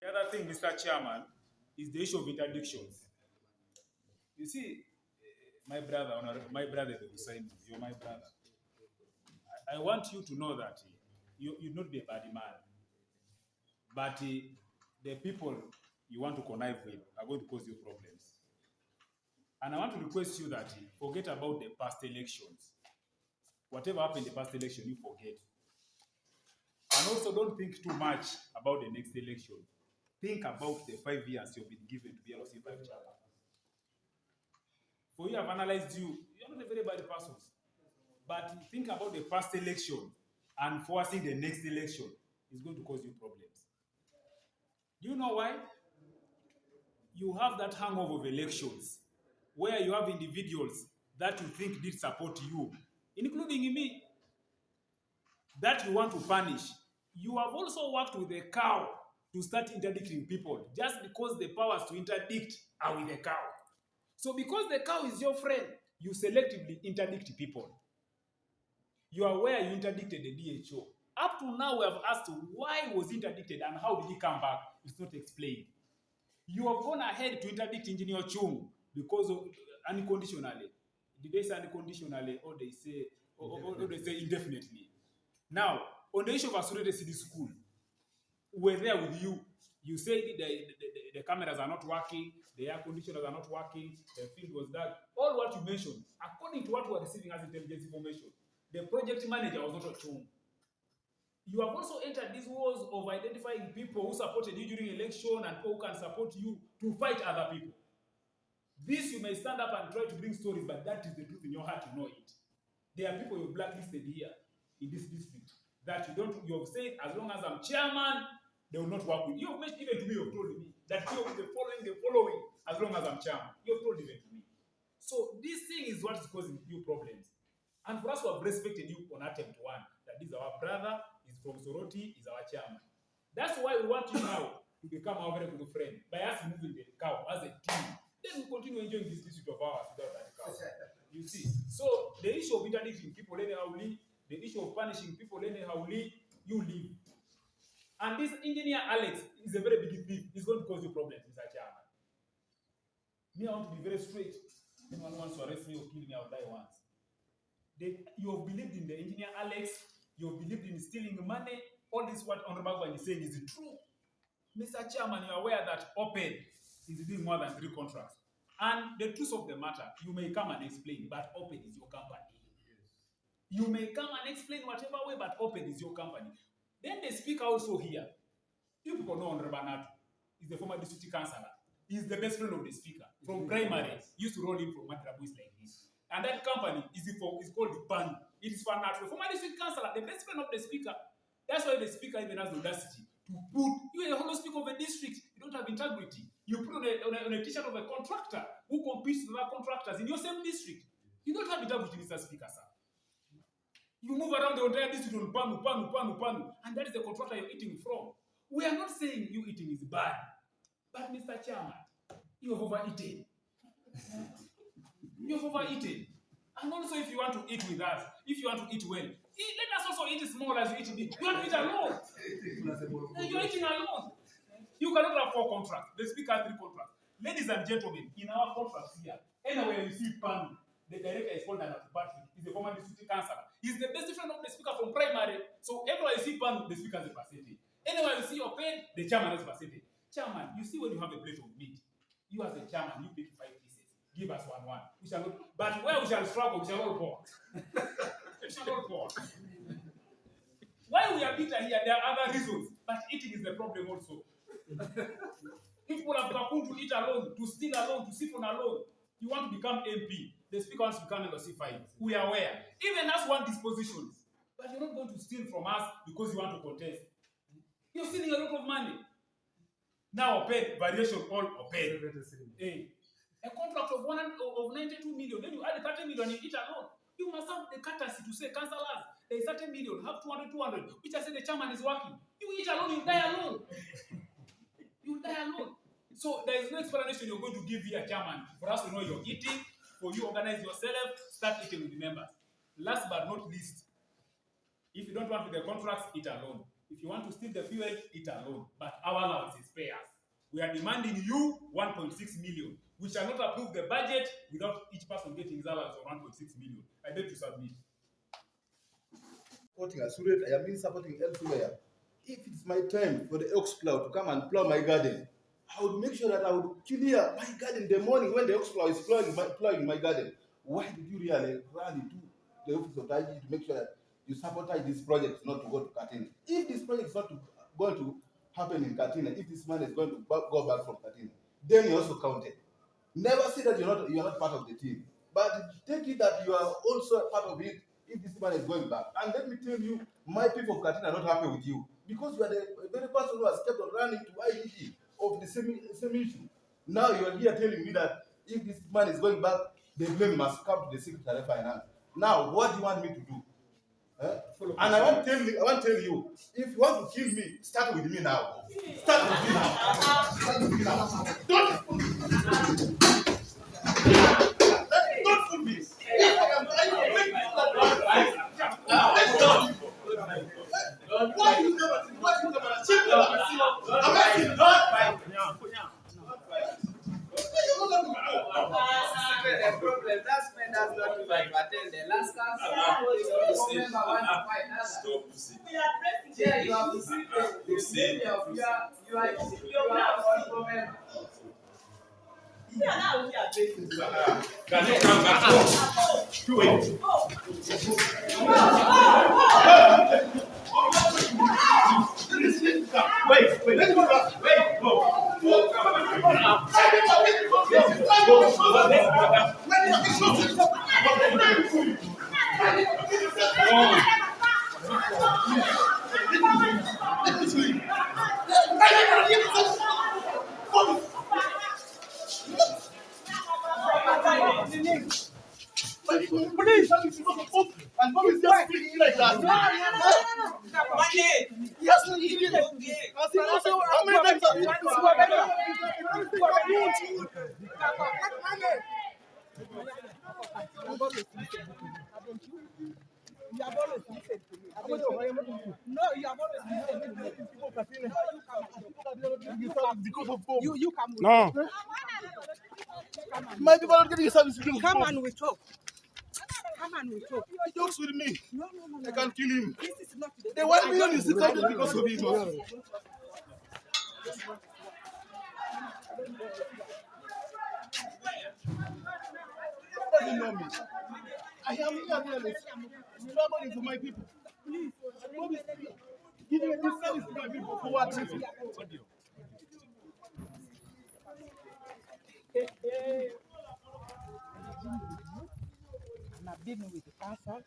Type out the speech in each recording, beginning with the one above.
The other thing, Mr. Chairman, is the issue of interdictions. You see, my brother, Simon, you're my brother. I want you to know that you not be a bad man, but the people you want to connive with are going to cause you problems. And I want to request you that forget about the past elections. Whatever happened in the past election, you forget. And also don't think too much about the next election. Think about the 5 years you've been given to be LOC 5 chairman. For you, I've analyzed you. You're not a very bad person. But think about the past election and forcing the next election is going to cause you problems. Do you know why? You have that hangover of elections where you have individuals that you think did support you, including me, that you want to punish. You have also worked with the CAO to start interdicting people just because the powers to interdict are with the CAO. So because the CAO is your friend, you selectively interdict people. You are aware you interdicted the DHO. Up to now, we have asked why was interdicted and how did he come back? It's not explained. You have gone ahead to interdict Engineer Chung because of unconditionally. Did they say unconditionally or they say indefinitely? Now, on the issue of Soroti City School, we're there with you. You said the cameras are not working, the air conditioners are not working, the field was dark. All what you mentioned, according to what we are receiving as intelligence information, the project manager was not Chung. You have also entered these wars of identifying people who supported you during election and people who can support you to fight other people. This you may stand up and try to bring stories, but that is the truth in your heart, you know it. There are people you blacklisted here in this district that you have said, as long as I'm chairman, they will not work with you. Even to me, you have told me that you will be following as long as I'm chairman. You have told even to me. So this thing is what is causing you problems. And for us to have respected you on attempt one, that this is our brother, is from Soroti, is our chairman. That's why we want you now to become our very good friend by us moving the CAO as a team. Then we continue enjoying this district of ours without that CAO. You see. So the issue of interdicting people anyhow, the issue of punishing people anyhow, you leave. And this engineer Alex is a very big thief. He's going to cause you problems, Mr. Chairman. Me, I want to be very straight. Anyone wants to arrest me or kill me, I'll die once. You have believed in the engineer Alex, you have believed in stealing money. All this what Honorable Bagwan is saying is true. Mr. Chairman, you are aware that Open is doing more than 3 contracts. And the truth of the matter, you may come and explain, but Open is your company. You may come and explain whatever way, but Open is your company. Then the speaker also here. You people know Honorable Natu. He's the former district councillor. He's the best friend of the speaker. From primary, used to roll him from Madrabuis like this. And that company is called the BAN. It is for Natu. Former district councillor, the best friend of the speaker. That's why the speaker even has the audacity to put, you are the whole speaker of a district, you don't have integrity. You put on a t-shirt of a contractor who competes with other contractors in your same district. You don't have integrity, Mr. Speaker, sir. You move around the entire district on panu, and that is the contractor you're eating from. We are not saying you eating is bad, but Mr. Chairman, you have overeaten. You have overeaten. And also, if you want to eat with us, if you want to eat well, let us also eat small as you eat big. You want to eat alone. You're eating alone. You cannot have 4 contracts. The speaker has 3 contracts. Ladies and gentlemen, in our contracts here, anywhere you see PAN, the director is called Natu Patrick. He's the former district councillor. He's the best friend of the speaker from primary. So everywhere you see PAN, the speaker has a percentage. Anywhere you see your pen, the chairman has a percentage. Chairman, you see when you have a plate of meat, you as a chairman, you pick 5 pieces. Give us 1. We shall not, but where we shall struggle, we shall not pour. We shall not pour. Why we are bitter here, there are other reasons. But eating is the problem also. People have come to eat alone, to steal alone, to siphon alone. You want to become MP. The speaker wants to become LOC 5. We are aware. Even us want dispositions. But you're not going to steal from us because you want to contest. You're stealing a lot of money. Now, paid variation all paid. A contract of 92 million, then you add 30 million in each alone. You must have the courtesy to say, councillors, there is 30 million, have 200, which I say the chairman is working. You eat alone, you die alone. You die alone. So there is no explanation you're going to give here, chairman, for us to know you're eating, for you organize yourself, start eating with the members. Last but not least, if you don't want with the contracts, eat alone. If you want to steal the fuel, it alone. But our allowance is pay us. We are demanding you 1.6 million. We shall not approve the budget without each person getting his allowance of 1.6 million. I beg to submit. Supporting Soroti, I have been supporting elsewhere. If it's my time for the ox plow to come and plow my garden, I would make sure that I would clear my garden in the morning when the ox plow is plowing my garden. Why did you really run into the office of the IG to make sure that you sabotage this project not to go to Katina? If this project is not going to happen in Katina, if this man is going to go back from Katina, then you also counted. Never say that you're not part of the team, but take it that you are also part of it if this man is going back. And let me tell you, my people of Katina are not happy with you because you are the very person who has kept on running to IEG of the same issue. Now you are here telling me that if this man is going back, the blame must come to the Secretary of Finance. Now, what do you want me to do? And I want to tell you, if you want to kill me, start with me now. Start with me now. Start with me now. Don't fool me. Why you The problem, that's when that's not like attend the last class. Yeah, you have to see the you are all member. Can you come back home? Do it. Wait, let's go back. Wait, go. Please, and Bob is just speaking like that. Yes, he did it. How many times have you You have always listened to me. No, you have always listened to me. because of Bob? You come with No. My people are getting a service because of Come Bob. and we talk. Come and we talk. He jokes with me. No. I can't kill him. This is not The 1 million is counted because of him. Doesn't know me. I am here really struggling for my people. Bob is giving a service to my people for what reason? And I've been with the council.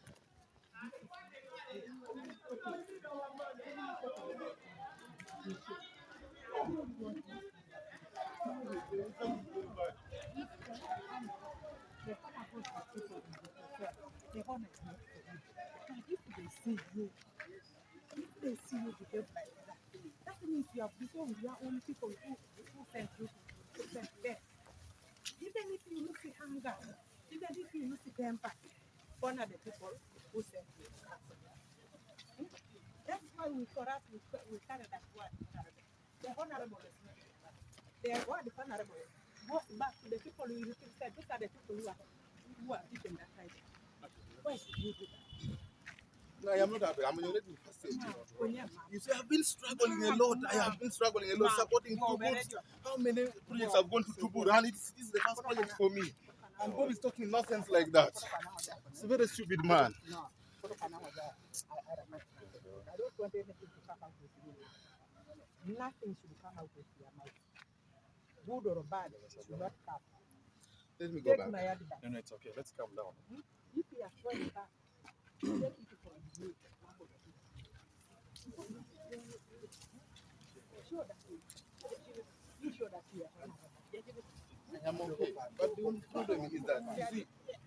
If they see you behave like that means you have become your own people who sent you to send them. Even if you look at anger, even if you look at temper, honor the people who sent you to council. That's why for us, we carry that word. The honorable is not that. The word is honorable. Goes back to the people who said, these are the people who are teaching that kind. Why should you do that? No, I am not happy. I'm already frustrated. You see, I've been struggling a lot. I have been struggling a lot, supporting Tubur. How many projects have gone to Tubur? And this is the first project for me. And Bob is talking nonsense like that. He's a very stupid man. No. I don't want anything to come out with you. Nothing should come out with your mouth. Good or bad, should not come. Let me go back. No, it's okay. Let's calm down. If you are trying back, let it for you. Sure that you are. I am okay. But the only problem is that,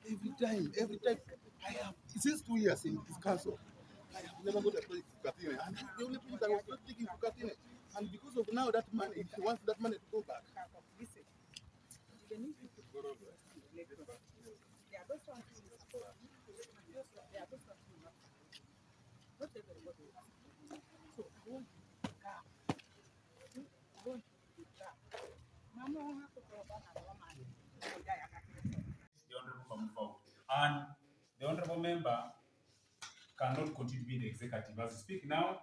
you see, every time, I have, since 2 years in this council, I have never got a project to Katine. And that's the only project I was not taking to Katine. And because of now that money, he wants that money to go back. Listen, they need you to go to the They are those ones who support you. They are those ones who not. Not everybody. So I want to calm. I want to calm. Mama won't have to go about her woman. The honorable move out. And the honorable member cannot continue to be the executive. As we speak now,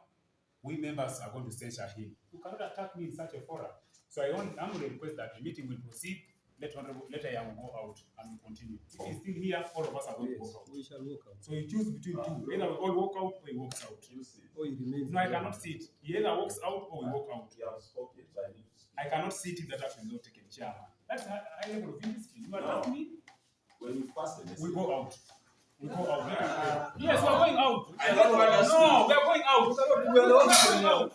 we members are going to censure him. You cannot attack me in such a forum. So I'm going to request that the meeting will proceed. Let I am go out and we continue. If he's still here, all of us are going to walk out. We shall walk out. So you choose between two. Either we all walk out or he walks out. Or he remains. No, I cannot sit. He either walks out or we walk out. I cannot sit if that action is not taken, chairman. That's a high level of industry. You attack me, When you pass the message, we go out. We go out. Yes, we are going out. I don't understand. No, we are going out. We are the ones going out.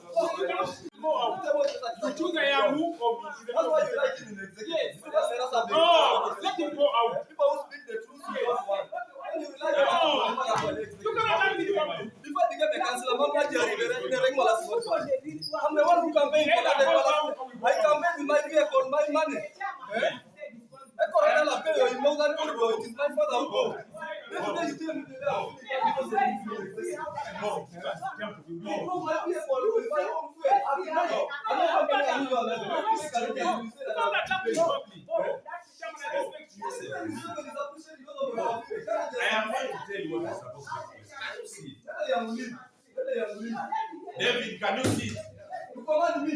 Go out. You choose a young who or me. That's why you like him in the executive. Yes. Because let us have the- No, let him go out. People who speak the truth, you just want. When you like No. it, You cannot tell me to before I became a councillor, Mama Jerry, the regular sponsor. I'm the one who campaigned for that. I campaigned with my vehicle, my money. I correct all pay you know that it is my father who go. Then you tell me I am going to tell you what is supposed to be. Can you see it? David, can you see it? you command me.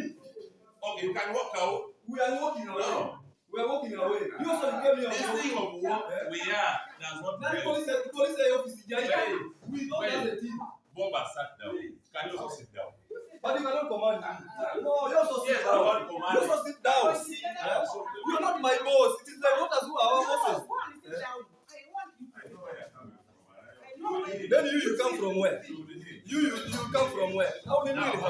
Okay, you can walk out. We are walking away. No. We are walking away. You also gave me This thing of what we are does not That help. police office is Hey, we don't have the team. Bob has sat down. Can you also sit down? But you cannot command me. No, you also sit Yes, down. I want to command You also sit down. You are not my boss. It is the voters who are our bosses. Then you come from where? You come from where? How will you help?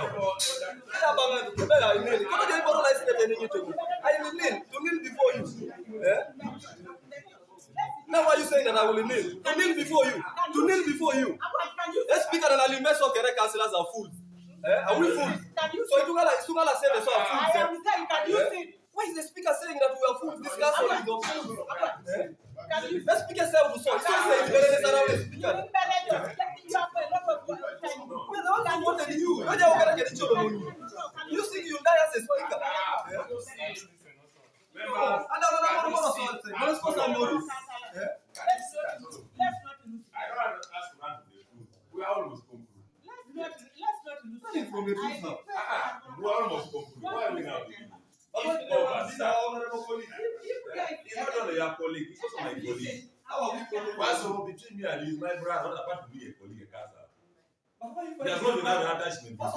I will kneel before you. Now why are you saying that I will kneel? To kneel before you. To kneel before you. Let's speak and an alimentation of correct councillors are fools. Are we fools? So Itugala said they are fools. Why is the speaker saying that we are fools? This council is of fools. Let's speak yourself to solve. So say it's around the speaker. You think you die as a speaker? We are almost concluded. From the truth now. We are almost concluded. Why are we now? It's not only your colleague, it's also my colleague. What's wrong between me and you is my brother, not apart from being a colleague, a cousin. There's not enough attachment. Who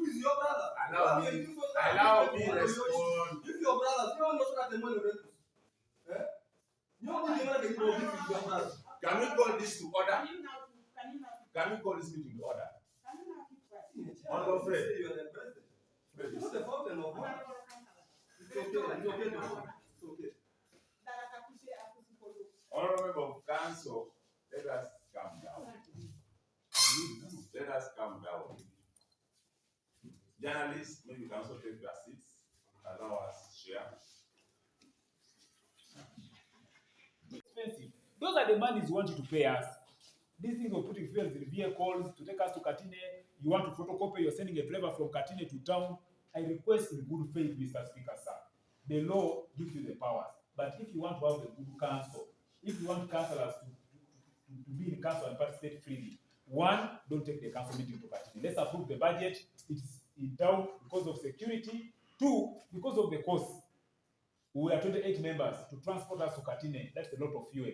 is your brother? Allow me respond. If your brother, you don't know that the money will you don't know that the money will your brother. Can we call this to order? Can we call this meeting to order? Honorable Fred. You are the president. It's not a fountain of water. It's okay. It's okay. It's okay. Honorable member of council, let us calm down. Let us calm down. Journalists, maybe you can also take your seats. Allow us share. Expensive. Those are the monies you want you to pay us. These things of putting fuels in vehicles to take us to Katine. You want to photocopy, you're sending a driver from Katine to town. I request in good faith, Mr. Speaker, sir. The law gives you the powers. But if you want to have a good council, if you want councillors to be in council and participate freely, one, don't take the council meeting to Katine. Let's approve the budget. It's in town because of security. Two, because of the cost. We are 28 members to transport us to Katine. That's a lot of fuel.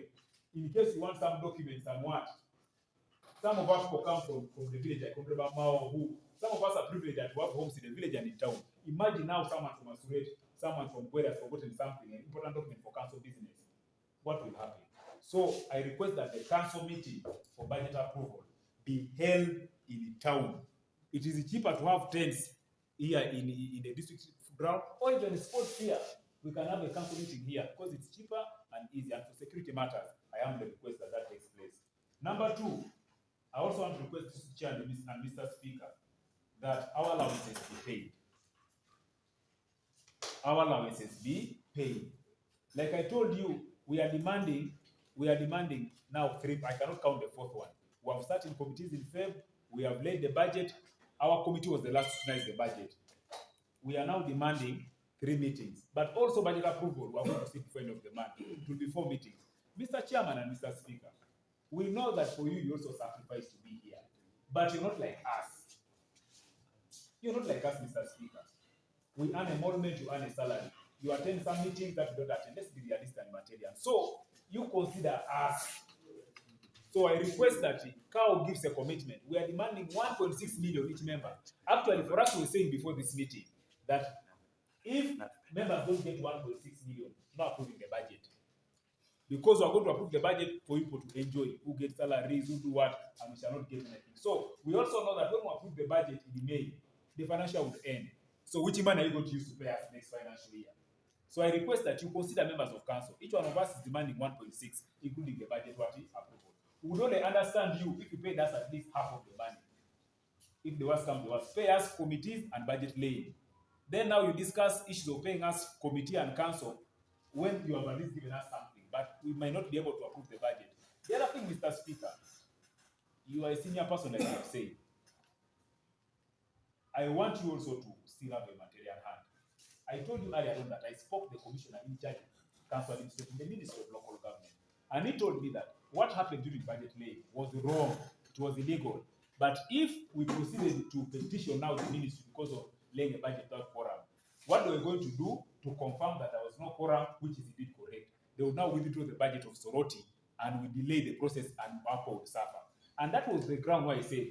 In case you want some documents and what, some of us will come from the village, I come from Mao, who some of us are privileged to have homes in the village and in town. Imagine now someone from Soroti, someone from where has forgotten something, an important document for council business. What will happen? So I request that the council meeting for budget approval be held in town. It is cheaper to have tents here in the district ground or even sports here. We can have a council meeting here because it's cheaper and easier. And for security matters, I am the request that takes place. Number two, I also want to request this chair and Mr. Speaker that our allowances be paid. Our allowances be paid. Like I told you, we are demanding now three. I cannot count the fourth one. We have started committees in Feb. We have laid the budget. Our committee was the last to finalize the budget. We are now demanding 3 meetings, but also budget approval. We are going to seek before end of the month. It will be 4 meetings. Mr. Chairman and Mr. Speaker, we know that for you, you also sacrifice to be here, but you're not like us. You're not like us, Mr. Speaker. We earn emolument, you earn a salary. You attend some meetings that you don't attend. Let's be realistic and material. So you consider us. So I request that CAO gives a commitment. We are demanding 1.6 million each member. Actually, for us, we were saying before this meeting that if members don't get 1.6 million, not approving the budget. Because we are going to approve the budget for people to enjoy, who get salaries, who do what, and we shall not get anything. So we also know that when we approve the budget in May, the financial will end. So which money are you going to use to pay us next financial year? So I request that you consider members of council. Each one of us is demanding 1.6, including the budget approval. We would only understand you if you paid us at least half of the money. If the worst comes to worst, pay us committees and budget laying. Then now you discuss issues of paying us committee and council when you have at least given us something, but we might not be able to approve the budget. The other thing, Mr. Speaker, you are a senior person, like you have said. I want you also to still have a material hand. I told you earlier on that I spoke to the commissioner in charge of council administration, the Ministry of Local Government, and he told me that what happened during budget laying was wrong, it was illegal. But if we proceeded to petition now the ministry because of laying a budget without quorum, what they were going to do to confirm that there was no quorum, which is indeed correct, they would now withdraw the budget of Soroti and we delay the process and APO would suffer. And that was the ground why I said,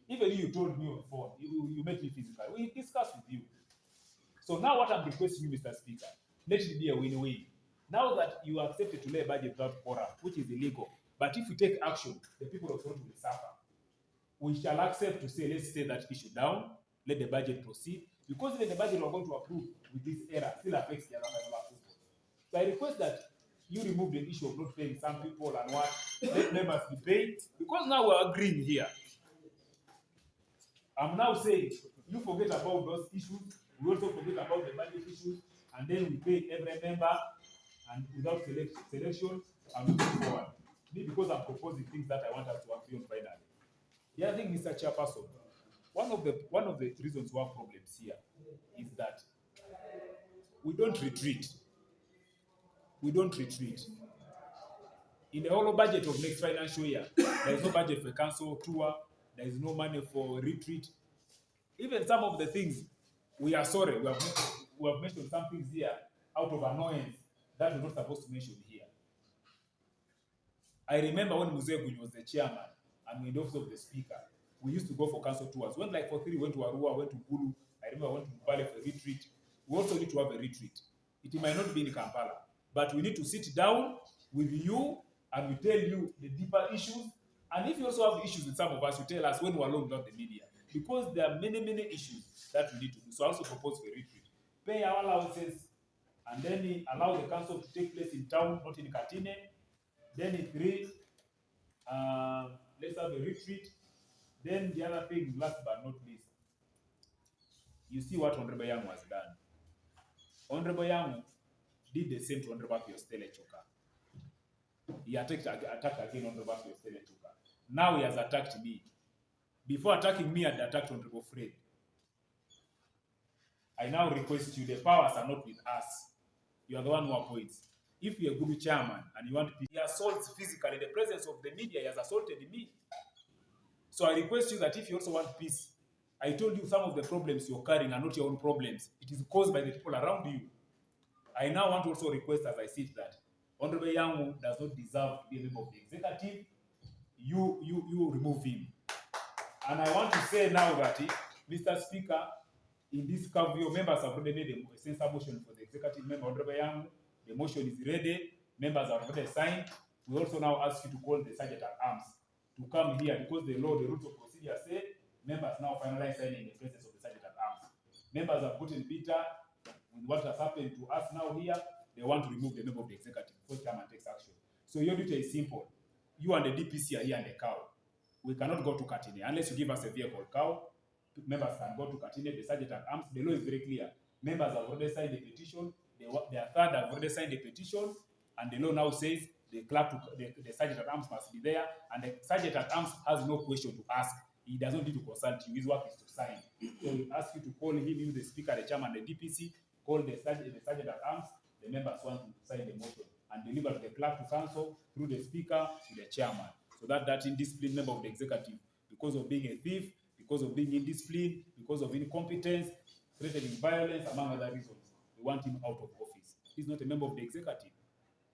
even you told me on the phone, you met me physically, we discussed with you. So now what I'm requesting you, Mr. Speaker, let it be a win-win. Now that you accepted to lay a budget without quorum, which is illegal, but if we take action, the people of Soroti will suffer. We shall accept to say, let's stay that issue down, let the budget proceed, because even the budget we're going to approve with this error still affects the other approval. So I request that you remove the issue of not paying some people and what, let members be paid, because now we're agreeing here. I'm now saying, you forget about those issues, we also forget about the budget issues, and then we pay every member, and without selection, I'm looking forward. Me, because I'm proposing things that I want us to agree on finally. The other thing, Mr. Chairperson, one of the reasons we have problems here is that we don't retreat. We don't retreat. In the whole budget of next financial year, there is no budget for council tour, there is no money for retreat. Even some of the things, we are sorry, we have mentioned some things here out of annoyance that we're not supposed to mention here. I remember when Muzegunyi was the chairman and in the office of the speaker, we used to go for council tours. Went like for 3, went to Arua, went to Gulu. I remember I went to Mbale for a retreat. We also need to have a retreat. It might not be in Kampala, but we need to sit down with you and we tell you the deeper issues. And if you also have issues with some of us, you tell us when we're alone without the media. Because there are many, many issues that we need to do. So I also propose for a retreat. Pay our allowances and then allow the council to take place in town, not in Katine. Then in 3, let's have a retreat. Then the other thing, last but not least, you see what Honorable Young has done. Honorable Young did the same to Honorable Piostele Choka. He attacked again Honorable Piostele Choka. Now he has attacked me. Before attacking me, he had attacked Honorable Fred. I now request you, the powers are not with us. You are the one who appoints. If you're a good chairman and you want to be, he assaults physically in the presence of the media, he has assaulted me. So I request you that if you also want peace, I told you some of the problems you're carrying are not your own problems. It is caused by the people around you. I now want to also request, as I see that Honorable Yangu does not deserve to be a member of the executive. You remove him. And I want to say now that, Mr. Speaker, in this CAO, members have already made a censor motion for the executive member, Honorable Yangu. The motion is ready. Members have already signed. We also now ask you to call the Sergeant at Arms to come here because the law, the rules of procedure say members now finalize signing in the presence of the Sergeant at Arms. Members have gotten bitter with what has happened to us now here. They want to remove the member of the executive before chairman takes action. So your duty is simple. You and the DPC are here and the CAO. We cannot go to Katine unless you give us a vehicle. CAO members can go to Katine, the Sergeant at Arms. The law is very clear. Members have already signed the petition. Their third have already signed the petition, and the law now says the clerk, the sergeant at arms must be there, and the sergeant at arms has no question to ask. He does not need to consult you. His work is to sign. So he asks you to call him, you, the speaker, the chairman, the DPC, call the sergeant at arms. The members want to sign the motion and deliver to the clerk to council through the speaker to the chairman. So that indisciplined member of the executive, because of being a thief, because of being indisciplined, because of incompetence, threatening violence, among other reasons, we want him out of office. He's not a member of the executive.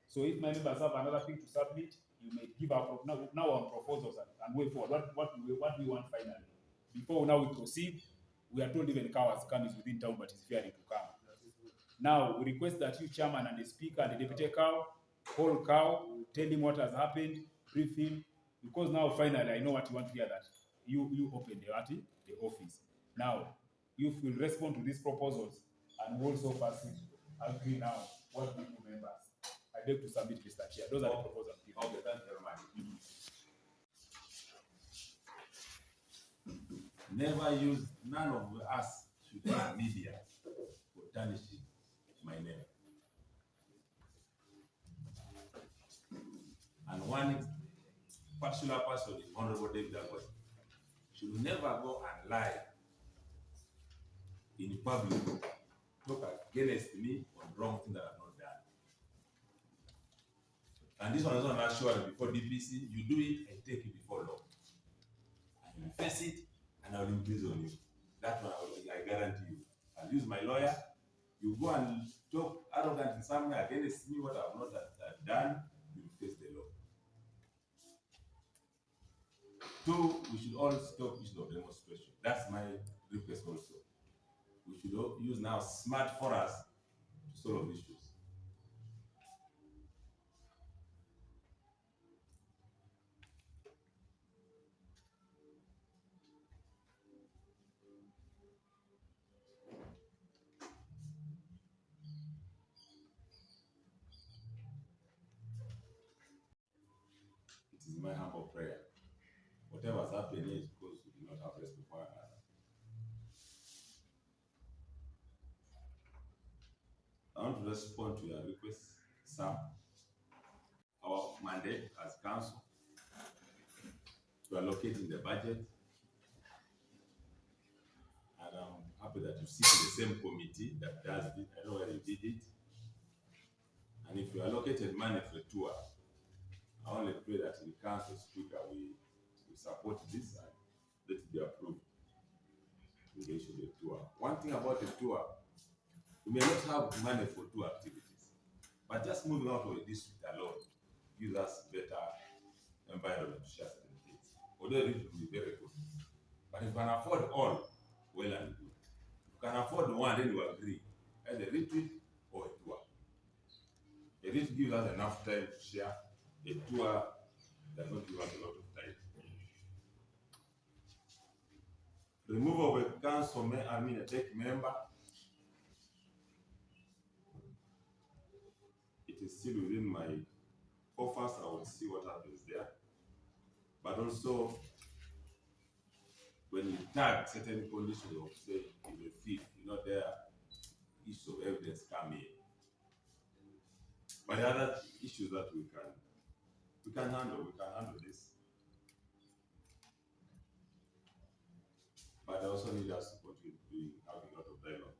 So if my members have another thing to submit, you may give up now on proposals and way forward. What we want finally. Before now we proceed, we are told even CAO has come is within town, but is fearing to come. Now we request that you, chairman and the speaker and the deputy CAO, call CAO, tell him what has happened, brief him, because now finally I know what you want to hear, that you open the office. Now you will respond to these proposals and also pass it. Agree now what we do members. I beg to submit, Mr. Chair. Those are the proposals. Okay, thank you very much. Never use, none of us should use media for tarnishing my name. And one particular person is Honorable David Agoy. Should never go and lie in public, talk against me on wrong things that I've not done. And this one is not assured before DPC, you do it and take it before law. I will face it and I will imprison you. That one I guarantee you. I'll use my lawyer. You go and talk arrogantly somewhere against me, what I've not done, you will face the law. Two, we should all stop issue of demonstration. That's my request also. We should all use now smart forums to solve issues. It is my humble prayer. Whatever has happened is because we do not have respect for one another. I want to respond to your request, Sam. Our mandate as council to allocate in the budget, and I'm happy that you sit in the same committee that does it. I know where you did it. And if you allocated money for a tour, I only pray that the council speaker will support this and let it be approved. We issue the tour. One thing about the tour, we may not have money for tour activities, but just moving out of the district alone gives us better environment to share certain things. Although it will be very good. But if you can afford all, well and good. If you can afford one, then you agree. Either retreat or a tour. A retreat gives us enough time to share. A tour does not give us a lot of time. Removal of a council, a tech member. It is still within my offers. I will see what happens there. But also, when you tag certain conditions of say you're a thief, there issues of evidence come in. But the other issues that we can handle this. But I also need us to continue having a lot of dialogue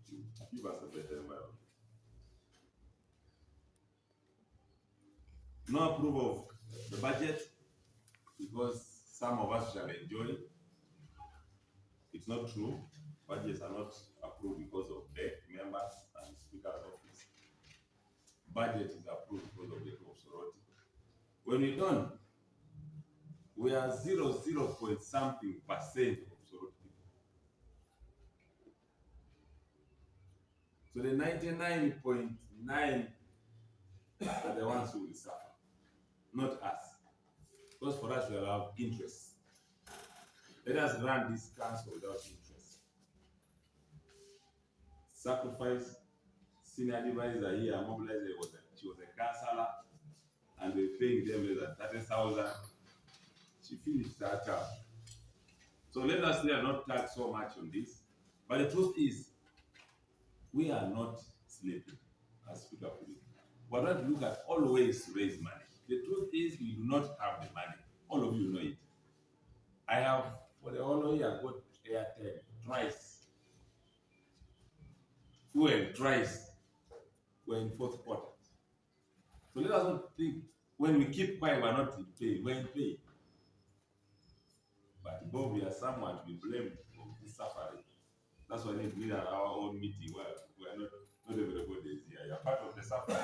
to give us a better environment. No approval of the budget because some of us shall enjoy. It's not true. Budgets are not approved because of debt members and speaker's office. Budget is approved because of the of Soroti. When we don't, we are 0.something% of Soroti. So the 99.9 are the ones who will suffer, not us. Because for us, we allow interest. Let us run this council without interest. Sacrifice, senior advisor here, mobilizer, she was a councillor, and we're paying them less than 30,000. She finished that term. So let us not tax so much on this. But the truth is, we are not sleeping, as Speaker put it. We're going to look at all ways to raise money. The truth is, we do not have the money. All of you know it. I have, for the whole year, got airtime twice. Fuel twice. We're in fourth quarter. So let us not think when we keep quiet, we're not in pay. We're in pay. But Bob, we are someone to be blamed for this suffering. That's why we need our own meeting where we are not everybody is here. You're part of the suffering.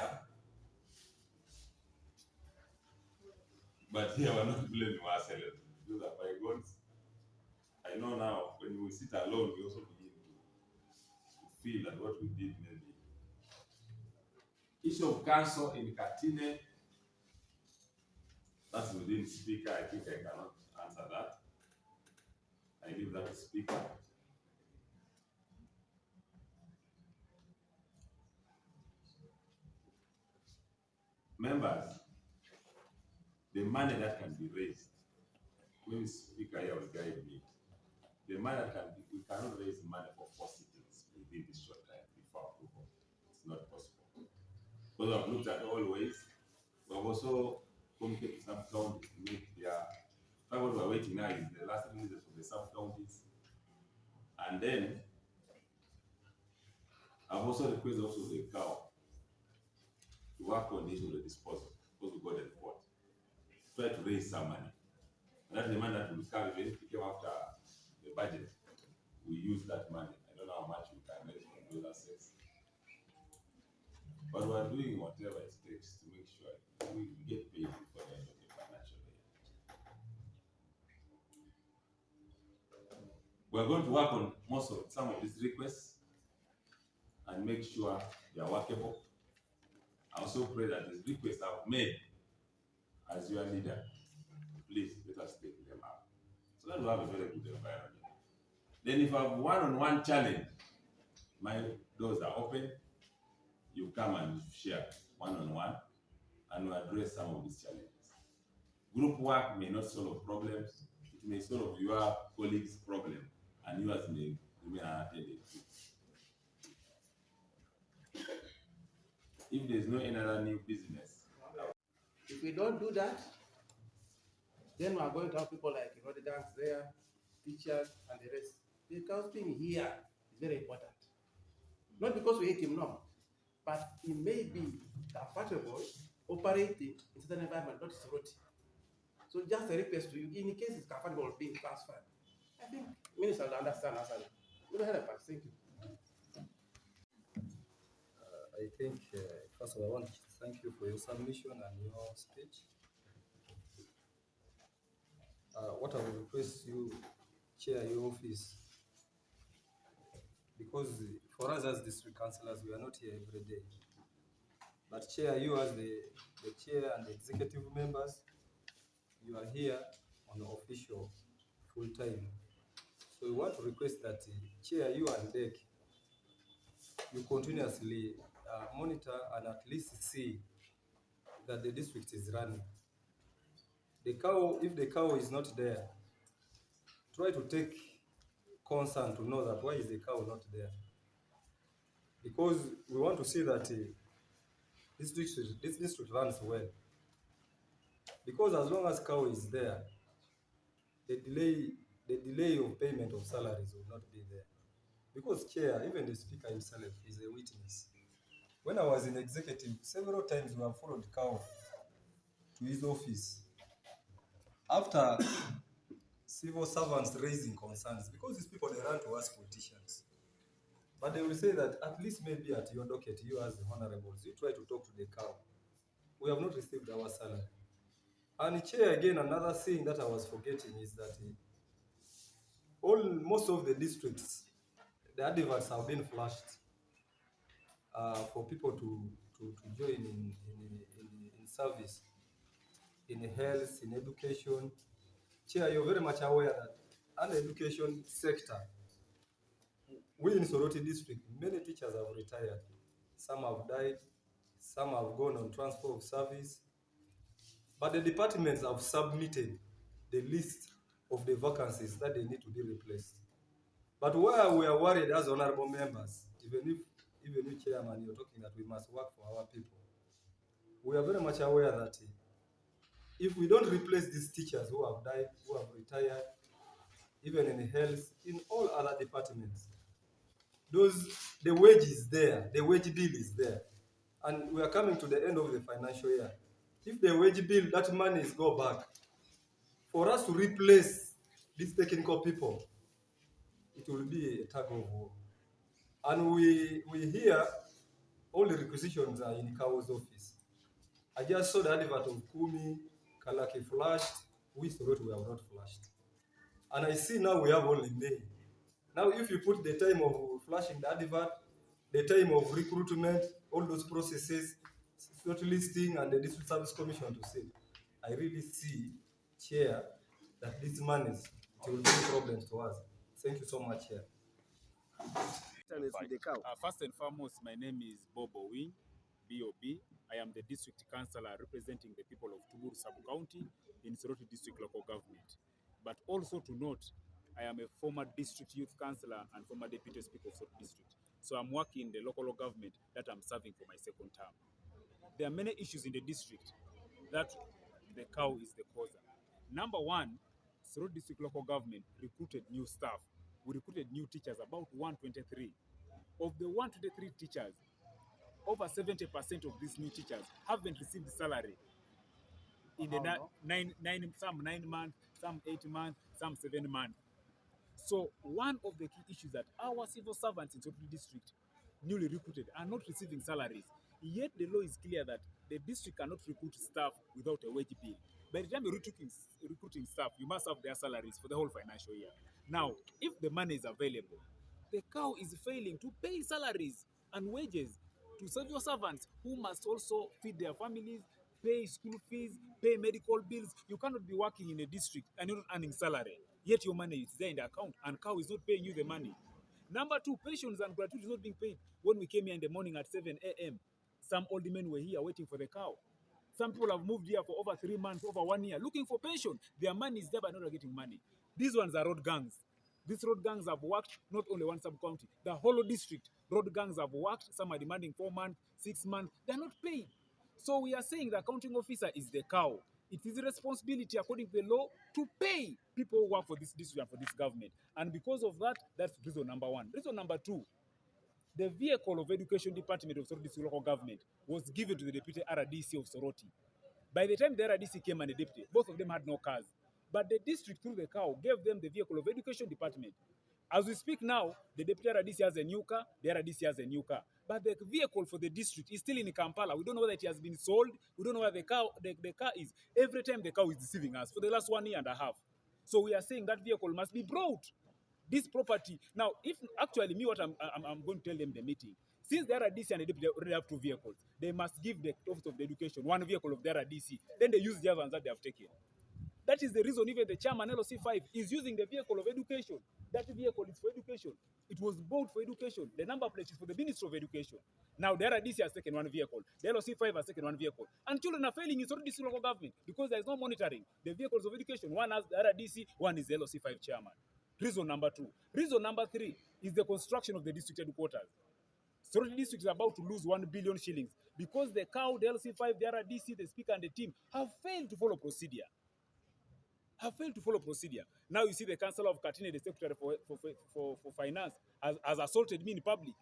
But here we're not blaming ourselves. Those are bygones. I know now when we sit alone, we also begin to feel that what we did maybe. Issue of council in Katine, that's within speaker. I think I cannot answer that. I leave that to speaker. Members, the money that can be raised, when speaker here will guide me, the money that can be, we cannot raise money for 4 sittings within this short time before approval. It's not possible. Because I've looked at all ways. We have also communicated to some counties to make their, what we're waiting now is the last releases from the sub-counties. And then I've also requested also the CAO to work on this with the disposal, because we got the report. Try to raise some money. And that's the money that will come when it came after the budget. We use that money. I don't know how much we can raise from those assets. But we're doing whatever it takes to make sure we get paid before the end of the financial year. We're going to work on some of these requests and make sure they are workable. I also pray that these requests I've made as your leader, please let us take them up, so that we have a very good environment. Then if I have one-on-one challenge, my doors are open. You come and share one-on-one, and we address some of these challenges. Group work may not solve problems. It may solve your colleagues' problem, and yours may remain unattended. If there's no another new business. If we don't do that, then we are going to have people like residents there, teachers, and the rest. The counseling here is very important. Not because we hate him, no, but he may be comfortable operating in certain environment, not Soroti. So just a request to you, in case it's comfortable being transferred, I think minister will understand us and will help us. Thank you. I think, first of all, I want to thank you for your submission and your speech. What I will request you, Chair, your office, because for us as district councillors, we are not here every day. But Chair, you as the Chair and the executive members, you are here on the official full time. So we want to request that Chair, you and DEC, you continuously monitor and at least see that the district is running. The CAO, if the CAO is not there, try to take concern to know that why is the CAO not there. Because we want to see that this district runs well. Because as long as CAO is there, the delay of payment of salaries will not be there. Because Chair, even the Speaker himself is a witness. When I was in executive, several times we have followed CAO to his office after civil servants raising concerns, because these people, they run to us politicians. But they will say that at least maybe at your docket, you as the honorables, you try to talk to the CAO. We have not received our salary. And Chair, again, another thing that I was forgetting is that most of the districts, the adverts have been flashed for people to join in service, in health, in education. Chair, you're very much aware that under education sector, we in Soroti district, many teachers have retired. Some have died, some have gone on transfer of service. But the departments have submitted the list of the vacancies that they need to be replaced. But where we are worried as honorable members, even if Chairman, you're talking that we must work for our people. we are very much aware that if we don't replace these teachers who have died, who have retired, even in health, in all other departments, the wage is there, the wage bill is there. And we are coming to the end of the financial year. If the wage bill, that money is go back, for us to replace these technical people, it will be a tug of war. And we hear all the requisitions are in CAO's office. I just saw the advert of Kumi, Kalaki flashed. We thought we have not flashed. And I see now we have only May. Now, if you put the time of flashing the advert, the time of recruitment, all those processes, shortlisting, and the District Service Commission to say, I really see, Chair, that these monies will bring problems to us. Thank you so much, Chair. First and foremost, my name is Bobo Wing, B.O.B. I am the district councillor representing the people of Tuburu Sub-County in Soroti District Local Government. But also to note, I am a former district youth councillor and former deputy speaker of Soroti District. So I'm working in the local government that I'm serving for my second term. There are many issues in the district that the CAO is the cause. Number one, Soroti District Local Government recruited new staff. We recruited new teachers, about 123. Of the 123 teachers, over 70% of these new teachers haven't received salary in the some 9 months, some 8 months, some 7 months. So one of the key issues that our civil servants in Soroti District, newly recruited, are not receiving salaries. Yet the law is clear that the district cannot recruit staff without a wage bill. By the time you're recruiting staff, you must have their salaries for the whole financial year. Now, if the money is available, the CAO is failing to pay salaries and wages to civil servants who must also feed their families, pay school fees, pay medical bills. You cannot be working in a district and you're not earning salary, yet your money is there in the account and CAO is not paying you the money. Number two, pensions and gratuity is not being paid. When we came here in the morning at 7 a.m., some old men were here waiting for the CAO. Some people have moved here for over 3 months, over 1 year, looking for pension. Their money is there, but not getting money. These ones are road gangs. These road gangs have worked not only one sub-county, the whole district. Road gangs have worked. Some are demanding 4 months, 6 months. They are not paid. So we are saying the accounting officer is the CAO. It is a responsibility according to the law to pay people who work for this district and for this government. And because of that, that's reason number one. Reason number two, the vehicle of Education Department of Soroti Local Government was given to the Deputy RDC of Soroti. By the time the RDC came and the Deputy, both of them had no cars. But the district, through the CAO, gave them the vehicle of Education Department. As we speak now, the Deputy RDC has a new car, the RDC has a new car. But the vehicle for the district is still in Kampala. We don't know whether it has been sold. We don't know where the car is. Every time the CAO is deceiving us for the last 1 year and a half. So we are saying that vehicle must be brought. This property. Now, if actually me, what I'm going to tell them in the meeting, since the RDC and the deputy already have 2 vehicles, they must give the Office of the Education 1 vehicle of the RDC. Then they use the other ones that they have taken. That is the reason even the chairman LOC5 is using the vehicle of education. That vehicle is for education. It was bought for education. The number plate is for the Ministry of Education. Now the RDC has taken 1 vehicle. The LOC5 has taken 1 vehicle. And children are failing in Soroti local government because there is no monitoring. The vehicles of education, one has the RDC, one is the LOC5 chairman. Reason number 2. Reason number 3 is the construction of the district headquarters. Soroti district is about to lose 1 billion shillings because the CAO, the LC5, the RDC, the speaker, and the team have failed to follow procedure. Now you see the Councillor of Katine, the Secretary for Finance, has assaulted me in public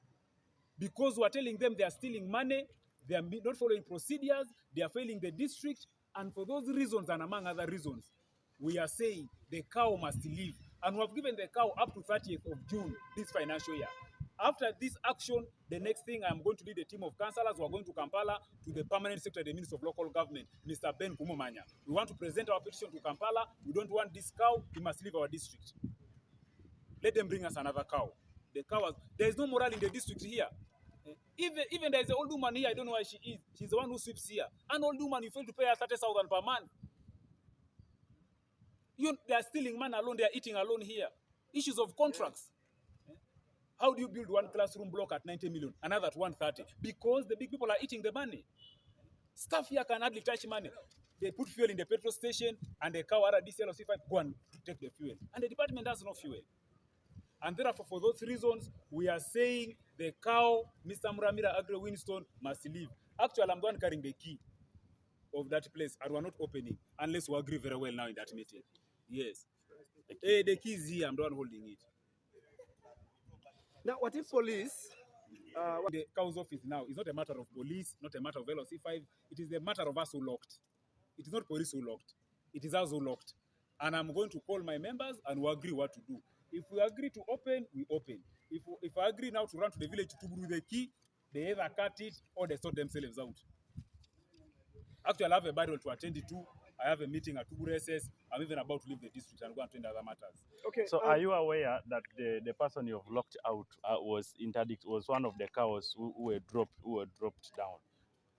because we are telling them they are stealing money, they are not following procedures, they are failing the district, and for those reasons and among other reasons, we are saying the CAO must leave. And we have given the CAO up to 30th of June this financial year. After this action, the next thing I'm going to lead a team of councillors who are going to Kampala to the permanent secretary, the Minister of Local Government, Mr. Ben Kumumanya. We want to present our petition to Kampala. We don't want this CAO. He must leave our district. Let them bring us another CAO. The CAO there is no morale in the district here. Even there is an old woman here, I don't know where she is. She's the one who sweeps here. An old woman, you fail to pay her 30,000 per month. They are stealing money alone, they are eating alone here. Issues of contracts. How do you build 1 classroom block at 90 million, another at 130? Because the big people are eating the money. Staff here can hardly touch money. They put fuel in the petrol station and the CAO RDC LOC5 go and take the fuel. And the department has no fuel. And therefore, for those reasons, we are saying the CAO, Mr. Muramira Agre Winston, must leave. Actually, I'm the one carrying the key. of that place, and we're not opening unless we agree very well now in that meeting. Yes. Hey, the key is here. I'm the one holding it. Now, what if police? The CAO's office now is not a matter of police, not a matter of LOC5. It is a matter of us who locked. It is not police who locked. It is us who locked. And I'm going to call my members and we'll agree what to do. If we agree to open, we open. If I agree now to run to the village to bring the key, they either cut it or they sort themselves out. Actually, I have a battle to attend to. I have a meeting at Tubureses. I'm even about to leave the district and go and attend other matters. Okay. So are you aware that the person you've locked out was one of the cows who were dropped down?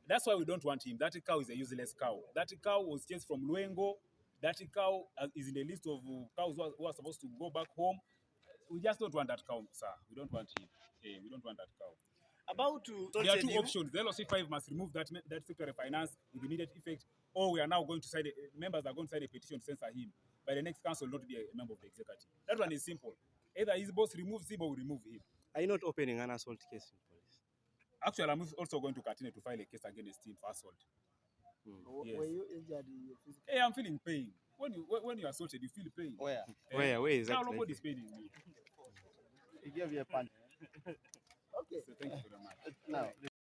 That's why we don't want him. That cow is a useless cow. That cow was chased from Luengo. That cow is in the list of cows who are supposed to go back home. We just don't want that cow, sir. We don't want him. We don't want that cow. There are two options. The LOC5 must remove that Secretary of Finance with immediate effect, or we are now going to sign members are going to sign a petition to censor him. By the next council, not to be a member of the executive. That one is simple. Either his boss removes him or we remove him. Are you not opening an assault case in police? Actually, I'm also going to continue to file a case against him for assault. Yes. Were you injured in your physical? Hey, I'm feeling pain. When you are assaulted, you feel pain. Where? Where is that? Now nobody's paining me. He gave you a punch. Okay. So thank you very much. Now,